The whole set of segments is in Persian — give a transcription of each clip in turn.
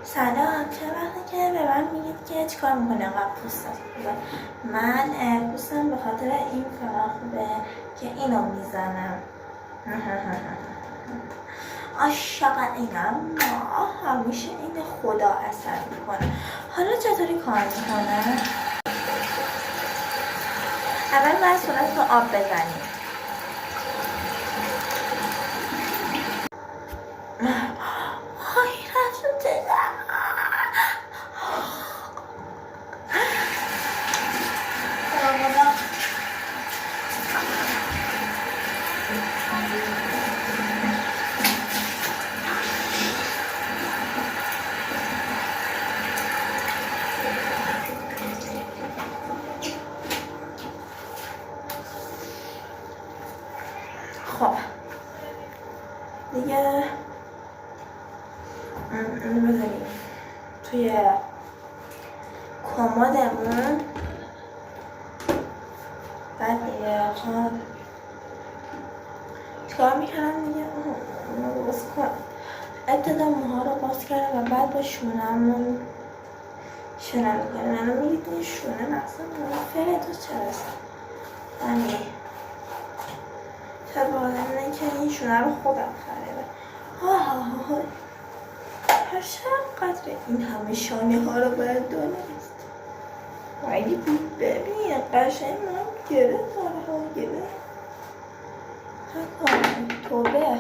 سلام، چه وقتی که به من میگید که چیکار میکنه انقدر پوستت خوبه؟ من پوستم به خاطر این فقط خوبه که اینو میزنم. عاشق اینم، همیشه این خدا اثر میکنه. حالا چطوری کار میکنه؟ اول باید صورت رو آب بزنیم. خب دیگه اینو بذاریم توی کمدمون. بعد دیگه چیکار میکردم دیگه؟ اونو باز کنم. ابتدا موها رو باز کردم و بعد با شونه میکردم. منو میگید این شونه مقصد فرد و چرا بله شاید با آدم نه که این شونه رو خودم خریدم. هر چقدر این همه شانه ها رو باید دونست. ولی ببین قشنگ من گره داره ها گره توبه.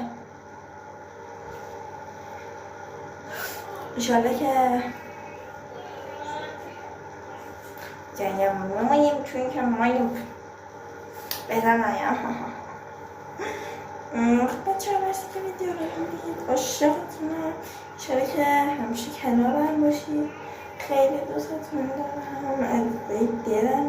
انشالله که جنگم ماییم چون که ماییم بزنایم. بچه ها مرسی که ویدیو رو دیدید. عاشقتونم. انشالله که همیشه کنارم باشید. خیلی دوستتون دارم. از دلم